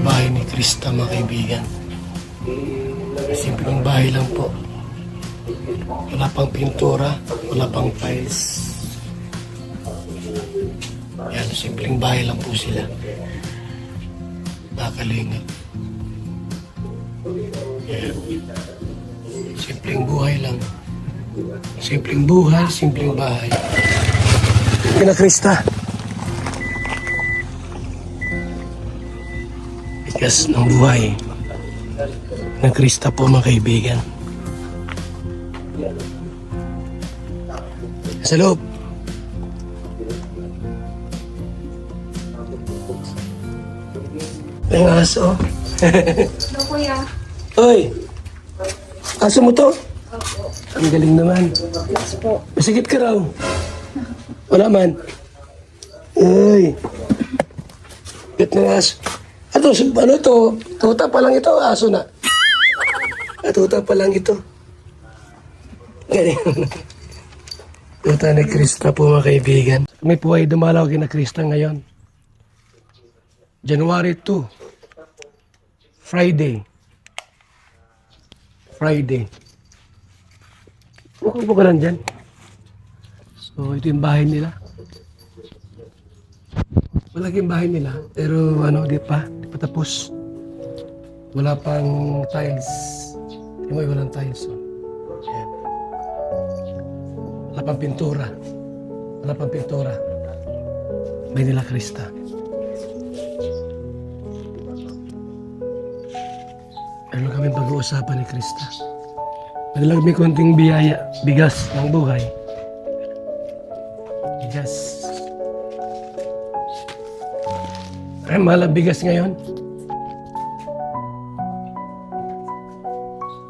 bahay ni Krista, mga kaibigan. Simpleng bahay lang po. Wala pang pintura, wala pang tiles. Yan, simpleng bahay lang po sila. Nakalingap. Yan. Simpleng buhay lang. Simpleng buhay, simpleng bahay. Kina Krista. Bigas ng buhay. Na Krista po, mga kaibigan. Sa loob. May aso. Ano kuya? Oy! Aso mo to? Opo. Ang galing naman. Yes po. Masigit ka raw. Wala man. Ay. Bit ng aso. Ato, ano ito? Tuta pa lang ito, aso na. Tuta pa lang ito. Galing. Tuta ni Krista po, mga kaibigan. May po ay dumalaw kina Krista ngayon. January 2. Friday. Mukhang ka lang dyan. So, ito yung bahay nila. Malaking bahay nila. Pero di pa tapos. Wala pang tiles. Yung may walang tiles. So. Ayan. Wala pang pintura. May nila Krista. Ano kami pag-uusapan ni Krista? Naglag may konting biyaya, bigas ng buhay. Bigas. Ay, mahal ang bigas ngayon.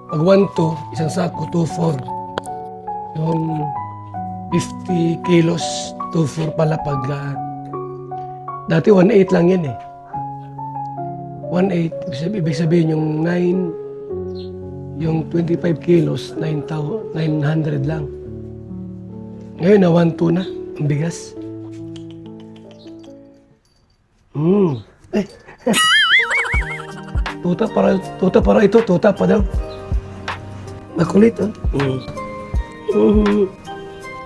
Pag 1-2, isang sako, 2-4. Yung 50 kilos, 2-4 pala pag... dati 1-8 lang yan eh. 1-8, ibig sabihin yung 9, yung 25 kilos, 900 lang. Ngayon na 1-2 na, ang bigas. Eh. Tuta pa daw. Makulit, oh.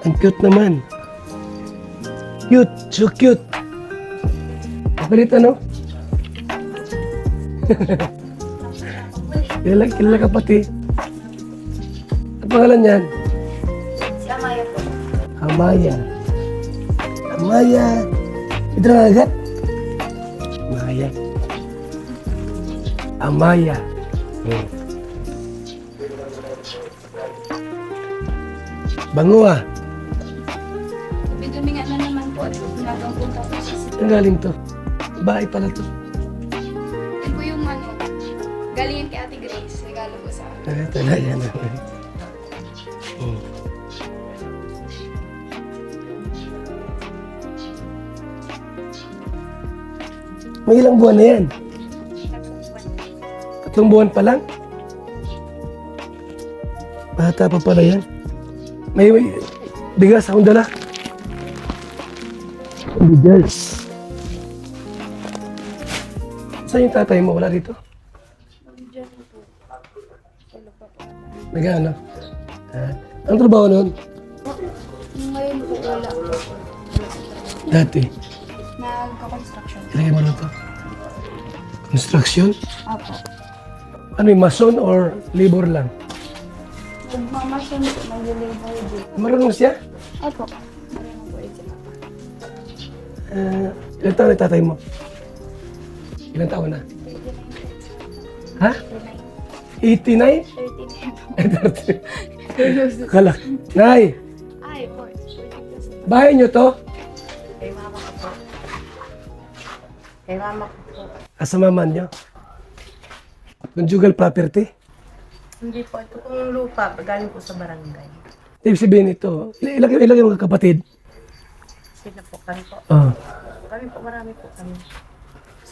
Ang cute naman. So cute. Makulit, ano? Kilala ka pati. Ang pangalan niyan? Si Amaya po. Amaya. Ito na agad. Amaya. Bango ah. Dumi nga na naman po. Nagang punta po siya. Ang galing to. Bahay pala to. Yan po yung galingan kay Ate Grace. Regalo po sa akin. Talaga na. May ilang buwan na yan? 3 buwan pa lang? Bata pa pala yan. May bigas akong dala. Bigas. Saan yung tatay mo? Wala dito? Diyan po. Wala pa po. Nag-ano? Ang trabaho nun? Ngayon po wala po. Dati. Nagka-construction. Ilagay mo na to. Construction? Apo. Ano yung mason or labor lang? Nagmamasyon po. Nag-labor din. Marunong siya? Apo. Marunong po ito. Ilan taon na tatay mo? Ilan taon na? 39. Ha? 89? 39. Kala. Nay, Ay, 40. bahay niyo to? Kay mama ko po. Kay mama ko po. Asa mama niyo? Conjugal property? Hindi po, ito pong lupa, galing po sa barangay. Ibig sabihin ito, ilang mga kapatid? Sila po, kami po. Oh. Kami po, marami po kami.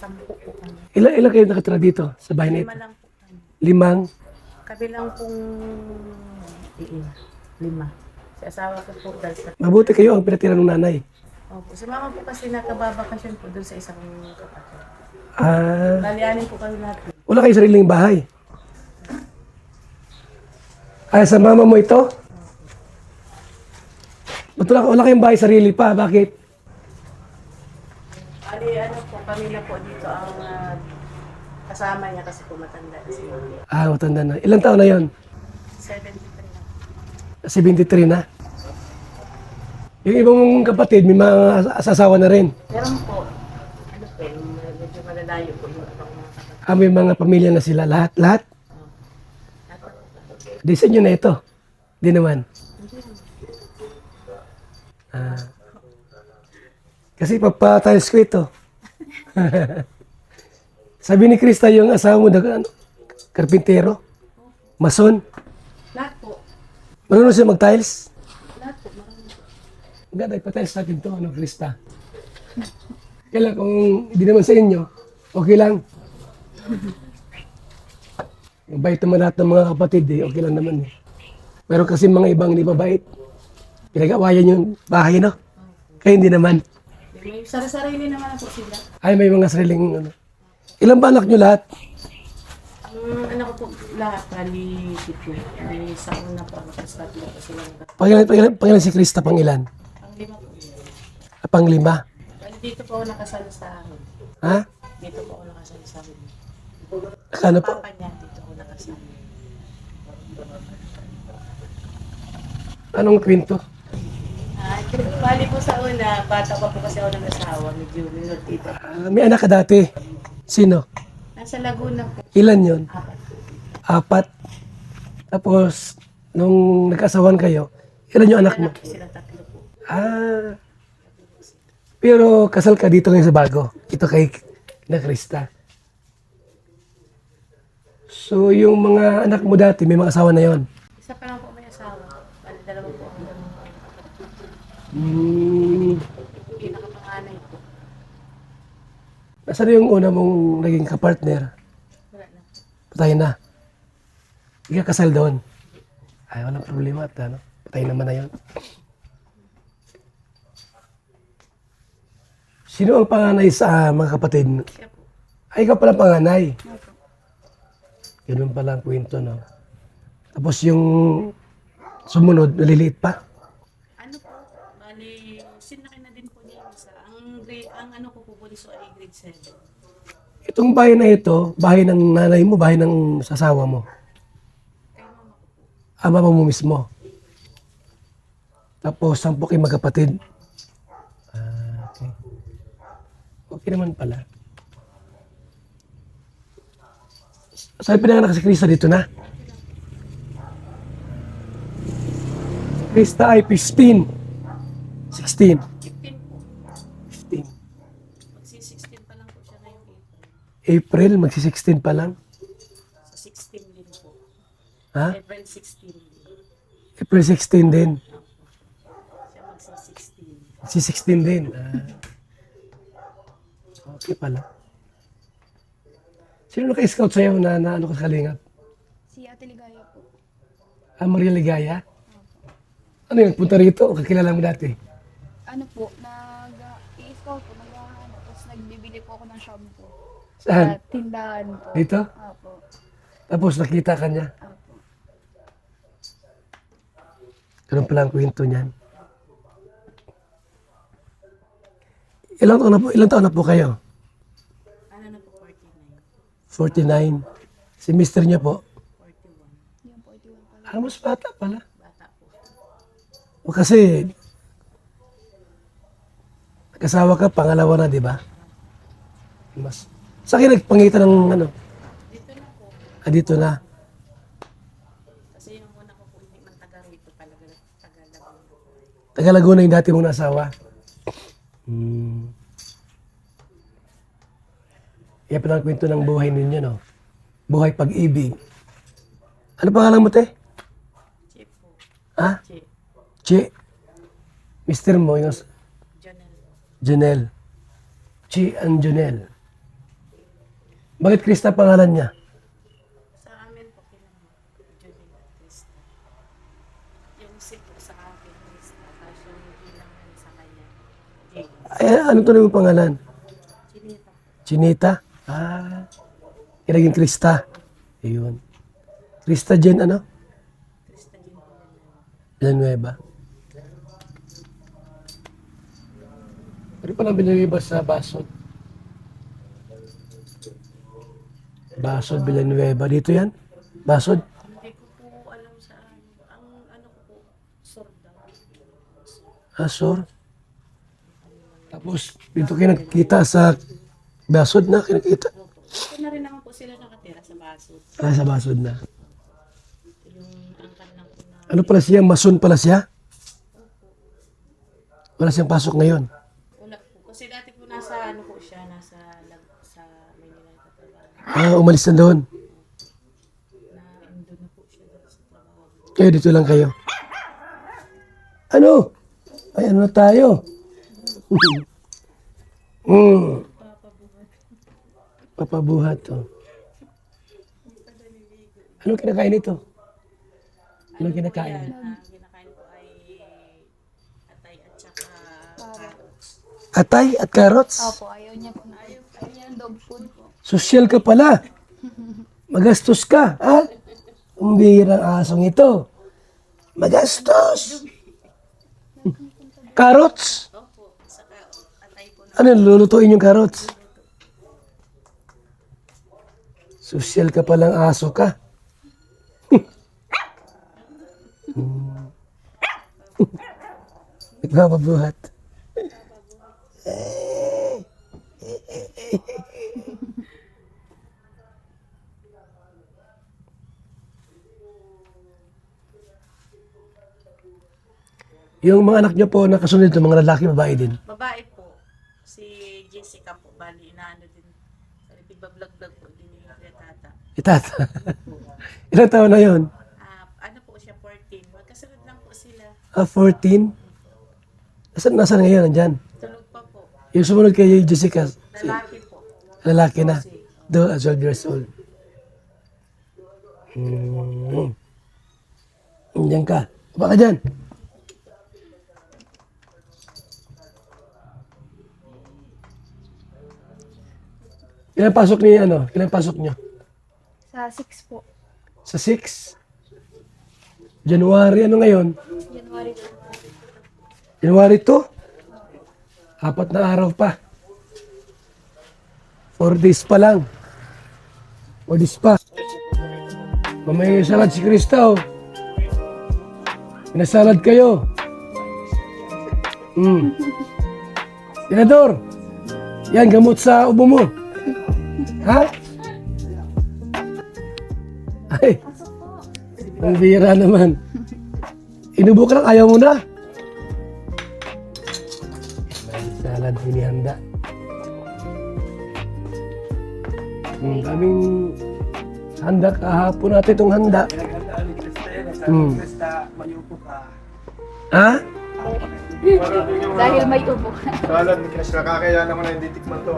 10 po kami. Ilang kayo nakatira dito sa bahay na 5 ito? lang po kami. 5? Kabilang pong 5. Si asawa ko po dahil sa... Mabuti kayo ang pinatira ng nanay. Opo, si mama po kasi nakababakasyon po doon sa isang kapatid. Balianin po kami lahat. Wala kayo sariling bahay. Sa mama mo ito? Ba't wala kayong bahay sarili pa? Bakit? Ano po, kami na po dito ang kasama niya kasi po matanda na si Mami. Matanda na. Ilang taon na yon? 73 na. 73 na. Yung ibang kapatid, may mga asawa na rin. Meron po, medyo malalayo po yung ibang mga kapatid. May mga pamilya na sila. Lahat? Lahat po. Di sa inyo na ito. Di naman. Kasi papa-tiles ko ito. Sabi ni Krista, yung asawa mo, karpintero, mason. Lahat po. Marunong siya mag-tiles. Lahat po, marami. Ganda, ipa-tiles natin ito, Krista. Kaya kung hindi naman sa inyo, okay lang. Mabait naman lahat ng mga kapatid, okay lang naman. Pero kasi mga ibang hindi mabait, pinag-awayan yung bahay, no? Kaya hindi naman. May sarili naman na po sila. May mga sariling, Ilan ba anak nyo lahat? Ang anak ko po lahat, bali dito. May sa una po, tapos tatlo po sila. Pangilan si Krista, pangilan? Ang 5 po. Panglima. Bali dito po ako nakasalo sa akin. Ha? Dito po ako nakasalo sa akin. Ano po? Papa niya, dito ako nakasalo. Anong kwento? Bali po sa una, bata pa po kasi ako nag-asawa, medyo minor dito. May anak ka dati. Sino? Nasa Laguna po. Ilan yon? 4. 4. Tapos, nung nag-asawan kayo, ilan yung anak mo? Anak po sila 3 po. Pero kasal ka dito ngayon sa bago. Ito kay na Krista. So, yung mga anak mo dati, may mga asawa na yon. Isa pa lang po may asawa. Bali, 2 po ang pinakapanganay po. Nasaan yung una mong naging kapartner? Wala na. Patay na. Hindi ka kasal doon. Walang problema. Patay naman na yun. Sino ang panganay sa mga kapatid? Siya po. Ikaw pala panganay. Opo. Ganun pala ang kwento, no? Tapos yung sumunod, naliliit pa. Ano po? Bali, sinaki na din po niya yung isa. Ang ano ko po bunso ay grade 7. Itong bahay na ito, bahay ng nanay mo, bahay ng sasawa mo. Kay mama ko po. Mama mo mismo. Tapos, 10 kayo magkapatid. Okay. Okay naman pala. Saan pinanganak si Krista dito na? Si Krista ay 15. 16. 15 po. 15. Magsi-16 pa lang po siya ngayong April, magsi-16 pa lang. Sa 16 din po. Ha? April 16 din. April 16 din. Siya magsi-16. Si 16 din. Okay pala. Sino naka-scout sa'yo na ano ka sa Kalingap? Si Ate Ligaya po. Maria Ligaya? Ano yun? Punta rito o kakilala mo dati? Ano po, i-scout po, naghahanap. Tapos nagbibili po ako ng shampoo. Saan? Sa tindahan po. Dito? Apo. Tapos nakita ka niya. Apo. Ganun pala ang kwento niyan. Ilang taon na po kayo? Ano na po, 49. 49. Si mister niya po. 41. Yung 41 pala. Mas bata pala. Bata po. O kasi, nag-asawa ka, pangalawa na, di ba? Mas. Sa akin nagpangitan ng ano? Dito na po. Dito na. Kasi yung una ko po, hindi man taga rito talaga. Taga Laguna. Taga Laguna yung dati mong nasawa. Kaya pala ang kwento ng buhay ninyo, no? Buhay pag-ibig. Ano pangalan mo, te? Che po. Ha? Che. Che. Mister mo, yung Janel. Janel. Che and Janel. Bakit Krista pangalan niya? Sa amin po, Janel at Krista. Yung si po sa akin, Krista. Tapos yung bilang sa kanya, Jane. Ano to yung pangalan? Chinita. Chinita? Ah, yung naging Krista. Ayun. Krista Jen, ano? Krista Jean Villanueva. Villanueva. Ano pa lang Villanueva sa Basod? Basod, Villanueva. Dito yan? Basod? Hindi ko po alam saan. Ang ano ko po, Sorda. Asor. Tapos, dito kayo nakikita sa Basod na, kinakita. Ito na rin naman po sila nakatira sa Basod. Ah, sa Basod na. Yung angkan lang po na Ano pala siya? Mason pala siya? Wala siyang pasok ngayon. wala po. Kasi dati po nasa ano po siya, nasa sa Manila nagtatrabaho. Ah, umalis na doon. Na indon na po siya doon sa trabaho. Kayo, dito lang kayo. Ano? Ay, ano na tayo? Papabuhat to. Ano kinakain ito? Ano kinakain? Yan, kinakain ko ay atay at saka carrots. Atay at carrots? Opo, ayaw niya po. Ayaw niya ng dog food po. Sosyal ka pala. Magastos ka, ha? Ang bihirang asong ito. Magastos. Carrots? Opo, saka atay po na Ano, lulutuin yung carrots? Sosyal ka palang aso ka. Nagpapabuhat. Yung mga anak niyo po nakasunod ito, mga lalaki, babae din. babae po. Si Jessica po, bali, inaano din. Nagbablog-vlog po din yung tata. Itata. Ilang taon na yon? Ano po siya, 14. Magkasunod lang po sila. Ah, 14? Nasaan ngayon? Nandyan? Tulog pa po. Yung sumunod kay Jessica, Lalaki po. lalaki na. 12 years old. Diyan ka. Baka dyan. Ilang pasok ni ano? Ilang pasok niyo? Sa 6 po. Sa 6? January, ano ngayon? January po. January 2? 4 na araw pa. 4 days pa lang. 4 days pa. Mamaya salad si Krista, oh. Pinasalad kayo. Senador, yan, gamot sa ubo mo. Ha? Ay, ang bira naman. Inubo ka lang, ayaw mo na. May salad hinihanda. Kaming handa kahapon natin itong handa. Pinaghandaan ni Krista yan. Krista, mayupo ka. Ha? Dahil may ubo. Salad ni Krista, kakaya naman na hindi tikman to.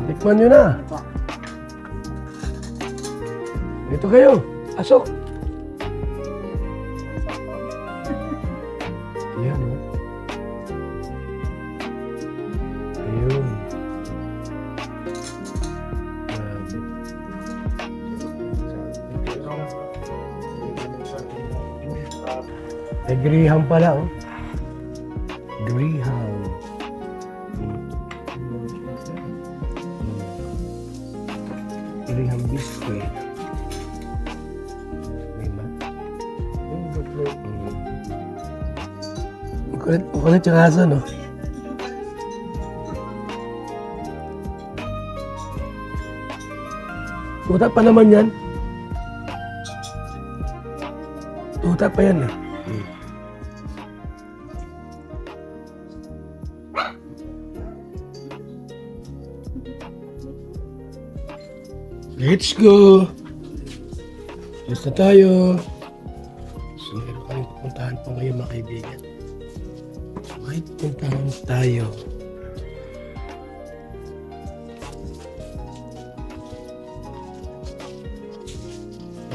Tikman nyo na. Dito kayo. Asok. Ayan, oh. Ayun. May griham pala, oh. Griham. Griham biscuit. Diba? Kulit yung aso, no? Tuta pa naman yan. Tuta pa yan, eh. Let's go! Let's na tayo. So, meron kayong pupuntahan po ngayon, mga kaibigan. May pupuntahan tayo.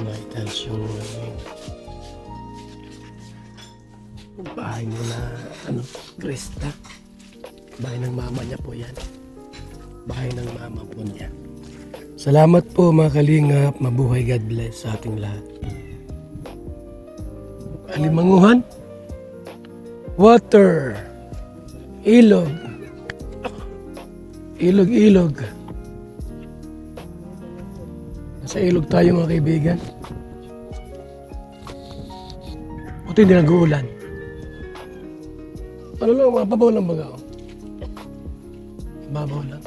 May tansyon yung bahay mo na, ano, Krista. Bahay ng mama niya po yan. bahay ng mama po niya. Salamat po mga kalingap. Mabuhay, God bless sa ating lahat. Alimanguhan, water, ilog, ilog. Nasa ilog tayo mga kaibigan. Buti hindi nag-uulan. Ano lang, mababaw lang baga. Mababaw lang.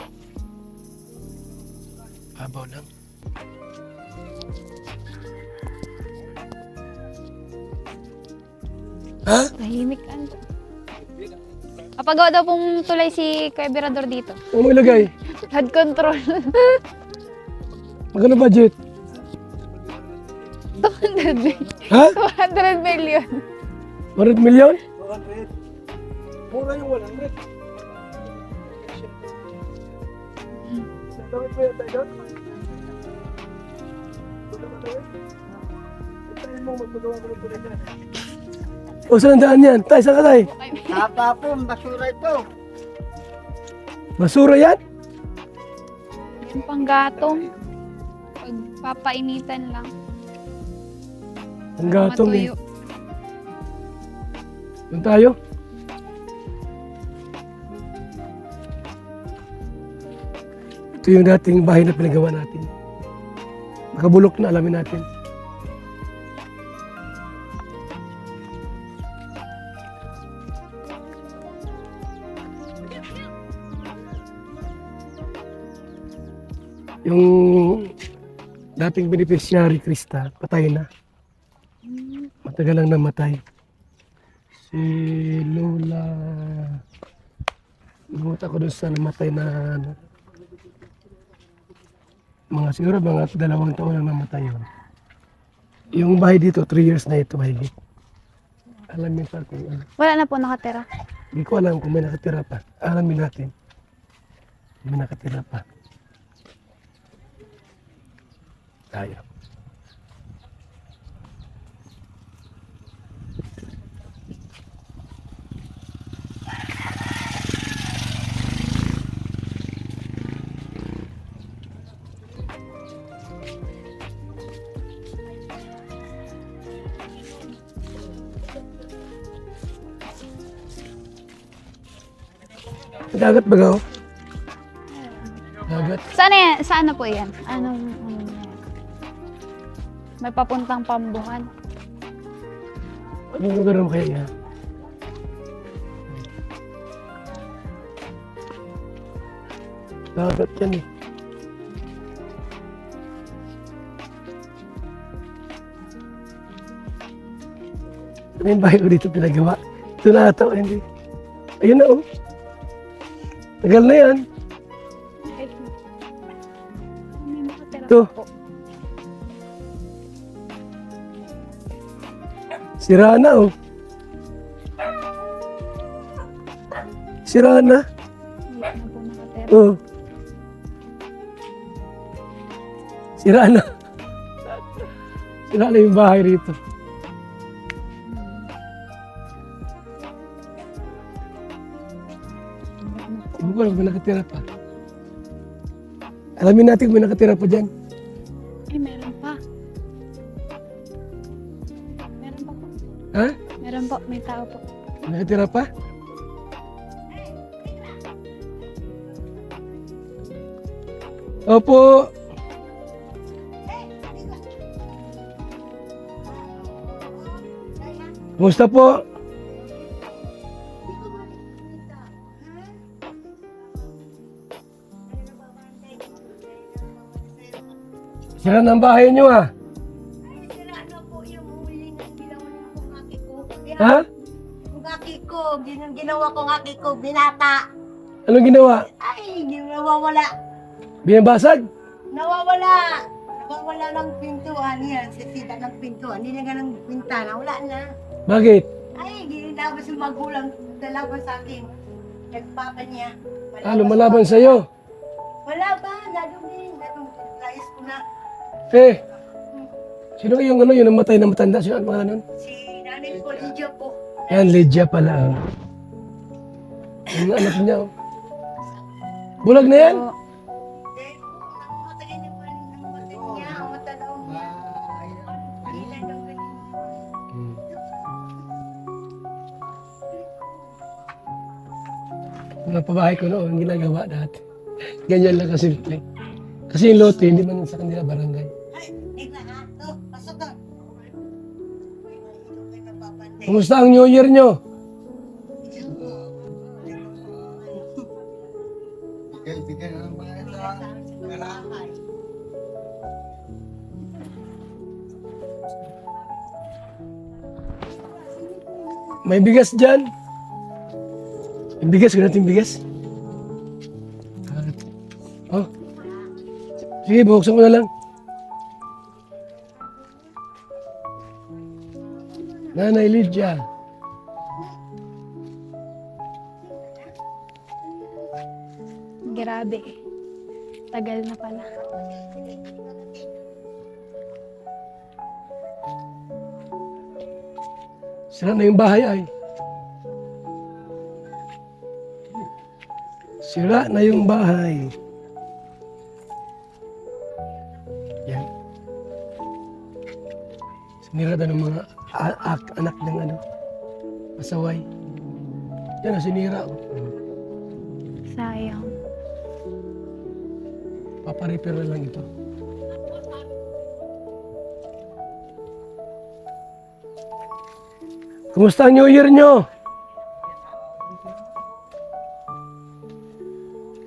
Mababaw lang. Ha? Tahimik ano. Kapagawa daw pong tulay si Kuya Berador dito. Ano mo ilagay? Head control. Magkano budget? 200 million. Ha? 200 million. 100 million? 200. Mura yung 100. Natawid mo yan tayo doon? Punta ba tayo? Puntahin mo, magpagawa ko ng tulad na. O, saan ang daan yan? Tay, saan ka tay? Haba po, basura ito. Basura yan? Yung panggatong. Pagpapainitan lang. Ang gatong eh. Matuyo. Doon tayo. Ito yung dating bahay na pinagawa natin. Nakabulok na, alamin natin. Yung dating beneficiary, Krista, patay na. Matagal lang namatay. Si Lola... Naguta ko doon sa namatay na... Ano, siguro mga 2 taon lang namatay yun. Yung bahay dito, 3 years na ito, mahigit. Alamin pa kung ano. Wala na po nakatira. Hindi ko alam kung may nakatira pa. Alamin natin. Kung may nakatira pa. Tayo. Dagat ba gaw? Dagat. Saan yan? Saan na po yan? Anong yan? May papuntang Pambuhan. Anong lugar mo kaya yan? Dagat yan eh. Ano yung bahay ko dito pinagawa? Ito na ata, hindi. Ayun na oh. Tagal na yan. May nakatira Ito. po. Sira na oh. Sira na. Hindi na po nakatira. Oh. Sira na. Sira na yung bahay rito. Hindi ko alam kung may nakatira pa. Alamin natin kung may nakatira pa dyan. Ay, meron pa. Meron pa po. Ha? Meron po. May tao po. May nakatira pa? Opo. Kumusta po? Sira na ang bahay niyo ah. Ano po yung huling ginawa kong aki ko? Ha? Kung aki ko, ginawa kong aki ko, binata. Anong ginawa? Ay, nawawala. Binabasag? Nawawala. Nawawala ng pintuan yan. Sa sida ng pintuan. Nilagyan ng pintana. Wala na. Bakit? Ay, ginilabas yung magulang. Dalaban sa akin. Nagpapa niya. Lumalaban sa'yo. Wala ba? Nadumi. Layas ko na. Sino yung ano, yung namatay na matanda? Sino ang pangalan nun? Si nanay ko, Lydia po. Yan, Lydia pala. Oh. Yung anak niya. Oh. Bulag na yan? So, Mga pabahay ko noon, ginagawa dati. Ganyan lang kasimple. Kasi yung lote, hindi man sa kanila barangay. Ay, tignan ha. To, pasok ka. Kumusta ang New Year nyo? Bigay na ng mga sa May bigas dyan. May bigas, kung natin bigas. Oh. Sige, buksan ko na lang. Nanay Lydia. Grabe. Tagal na pala. Sira na yung bahay ay. Sira na yung bahay. Yan. Sinira na ng mga anak ng ano, pasaway. Yan, sinira. Sayang. Paparepair na lang ito. Kumusta ang New Year nyo?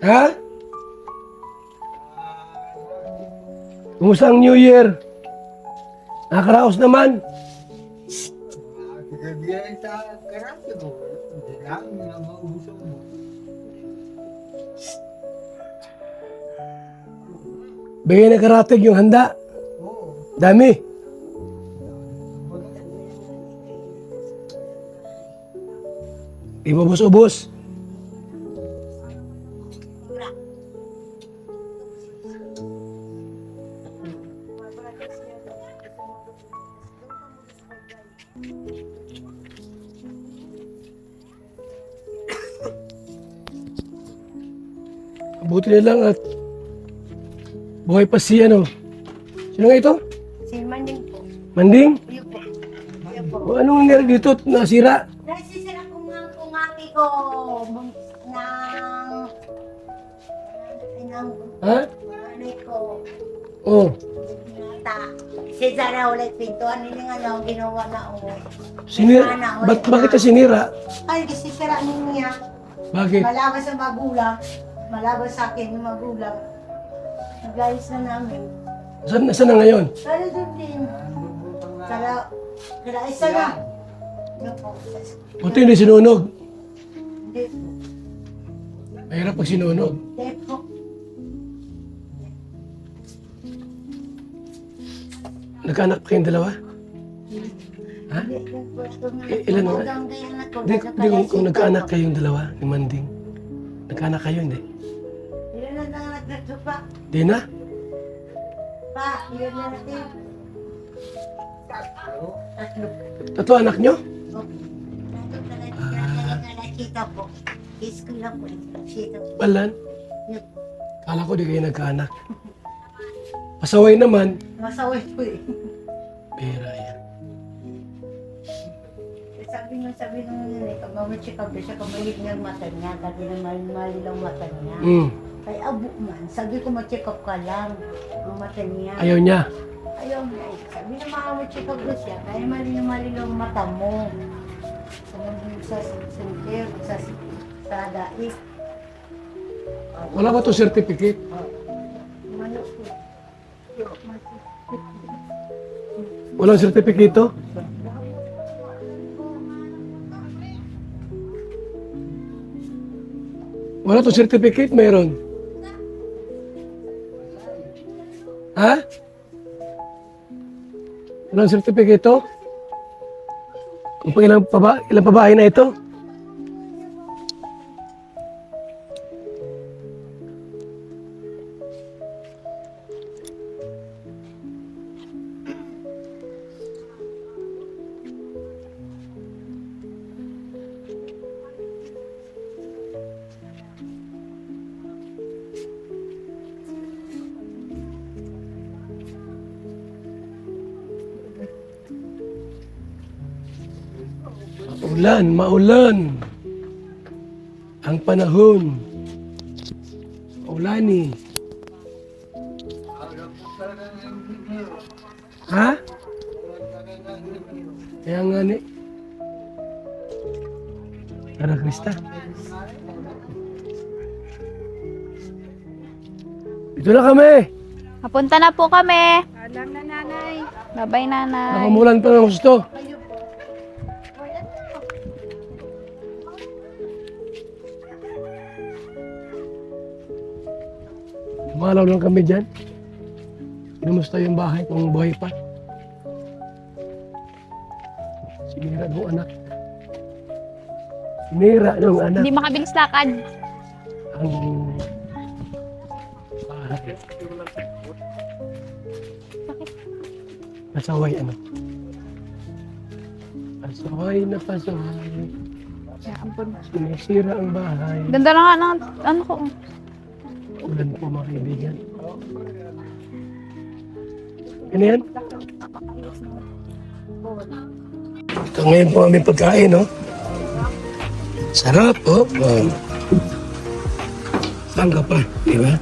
Ha? Kumusta ang New Year? Nakakaraos naman. bigay sa karate mo. Hindi lang na maubusan mo. Bigay na karatig yung handa. Oo. Dami. Ibubos-ubos. Buti na lang at buhay pa si ano. Sino nga ito? Si Manding po. Manding? Iyo po. Iyo po. O, anong nangyari dito? Nasira? Nasisira ko nga kung ate ko ng Ha? nanay ko. Oh. Si Zara ulit pintuan nila nga lang ginawa na o. Sinira? Bakit ka sinira? Ay, sisira niya. Bakit? Malaban sa magulang. Malaban sa akin yung magulang. Nag-ayos na namin. Saan na ngayon? Pero doon din. Kala isa na. Ano po? Buti hindi sinunog. Hindi po. Mahirap pag sinunog. Hindi po. Nagkaanak pa kayong dalawa? Ha? Hindi po. Ilan na? Hanggang kaya na ko. Hindi kung nagkaanak kayong dalawa ni Manding. Nagkaanak kayo, hindi? Ilan na lang nagdato pa. Di na? Pa, ilan na natin. Tatlo. Tatlo. Tatlo anak nyo? Tatlo talaga nakita po. School lang po. Nakita po. Balan? Yun. Kala ko di kayo nagkaanak. Pasaway naman. Masaway po eh. Pera yan. Sabi nung nanay, pag mamacheck up siya, kamalig niya ang mata niya, dati na mali lang mata niya. Mm. Ay, abo man, sabi ko ma-check up ka lang, ang mata niya. Ayaw niya. Ayaw niya, eh. Sabi na ma-check up na siya, kaya mali lang ang mata mo. Sa center, sa daig. Wala ba to certificate? Mano po. Walang certificate to? Wala to certificate, meron. Ha? Walang certificate to? Kung pag ilang babae na ito? Maulan, maulan. ang panahon. Ulani. Ha? Kaya nga ni. Tara, Krista. Dito na kami. Papunta na po kami. Alam na, nanay. Bye-bye, nanay. Nakumulan pa ng gusto. Dumalaw lang kami dyan. Kumusta yung bahay kung buhay pa? Sinira ng anak. Sinira ng anak. Hindi makabilis lakad. Ang bahay. Pasaway ano? Pasaway na pasaway. Ya, ampun. Sinisira ang bahay. Ganda na nga ng ano ko. Ulan po mga kaibigan. Ano yan? Ito ngayon po aming pagkain, no? Sarap, oh. Saan ka pa, di ba?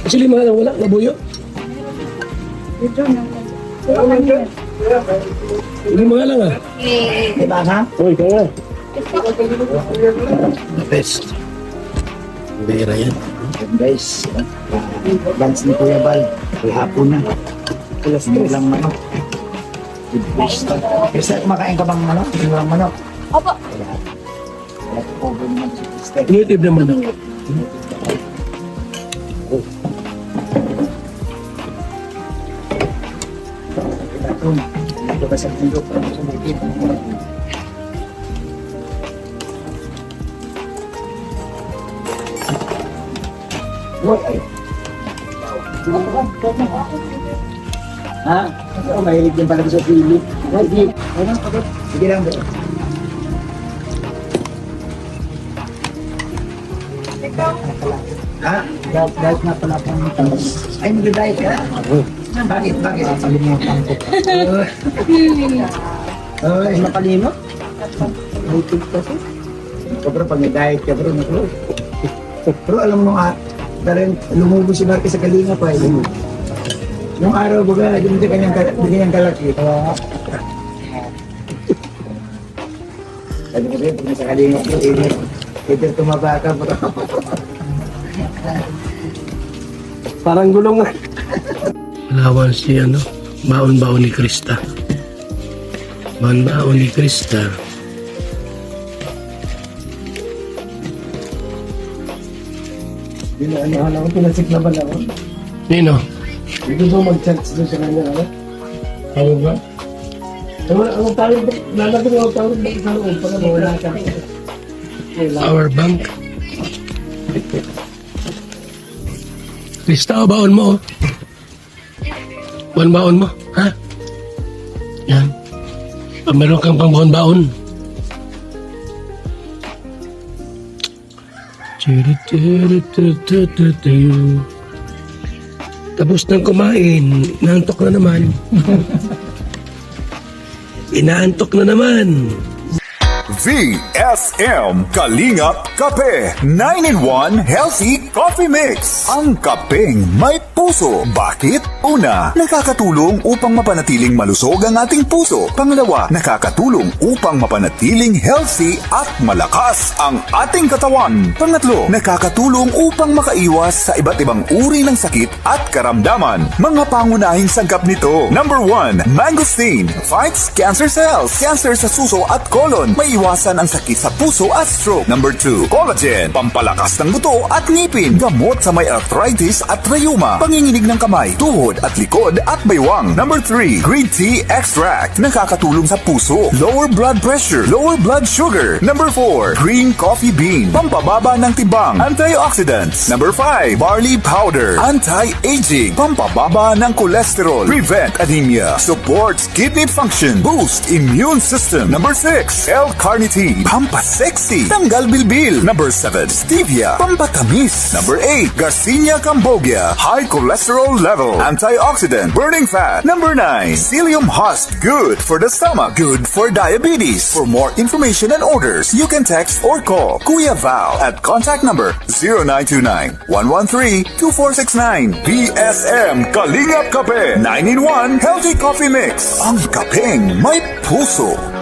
Actually, mga wala, nabuyo. Hindi mga lang, ah. Diba ha? Uy, kaya. The best. Bira yan. Guys, lunch ni Kuya Bal. Hapon na. Alas 3 lang manok. Kasi kumakain ka bang manok? Hindi lang manok. Opo. Native naman. ah. Ito ka sa mundo para sumukit. Ha? Oo, mahilig din pala sa pili. Sige. Sige lang, bro. Ha? Diet na pala pang ay, mag-diet ka? Bakit? Bakit? Nakalimutan ko. Ay, makalimot? May tip kasi. Ito bro, pag may-diet ka bro, bro. Pero alam mo nga, dahil lumubos si Marquez sa kalinga pa. Yung araw, baga, hindi kanyang kalaki. Sabi ko rin, pag sa kalinga po, ito tumaba ka bro. Parang gulong nga. Malawan si ano, baon-baon ni Krista. Baon-baon ni Krista. Ano ko, pinasik na ba na ako? Nino? Hindi ko mag-chance doon sa kanya, ano? Tawag ba? Ang tawag ba? Lalagyan mo ang tawag ba? Sa loob, pag wala ka. Power bank. Krista, baon mo, oh. Baon mo, ha? Yan. Meron kang pang baon-baon. Tapos nang kumain, inaantok na naman. Inaantok na naman. VSM Kalingap Kape 9-in-1 Healthy Coffee Mix. Ang kapeng may puso. Bakit? Una, nakakatulong upang mapanatiling malusog ang ating puso. Pangalawa, nakakatulong upang mapanatiling healthy at malakas ang ating katawan. Pangatlo, nakakatulong upang makaiwas sa iba't ibang uri ng sakit at karamdaman. Mga pangunahing sangkap nito. Number 1, mangosteen fights cancer cells. Cancer sa suso at colon. May iwasan ang sakit sa puso at stroke. Number 2, collagen, pampalakas ng buto at ngipin, gamot sa may arthritis at rheuma, panginginig ng kamay, tuhod at likod at baywang. Number 3, green tea extract, nakakatulong sa puso, lower blood pressure, lower blood sugar. Number 4, green coffee bean, pampababa ng timbang, antioxidants. Number 5, barley powder, anti-aging, pampababa ng cholesterol, prevent anemia, supports kidney function, boost immune system. Number 6, L-carnitine Eternity, pampasexy. Tanggal bilbil. Number 7, Stevia, pampatamis. Number 8, Garcinia Cambogia, high cholesterol level, antioxidant, burning fat. Number 9, Psyllium husk, good for the stomach, good for diabetes. For more information and orders, you can text or call Kuya Val at contact number 0929-113-2469. BSM Kalingap Kape 9-in-1 Healthy Coffee Mix. Ang kapeng may puso.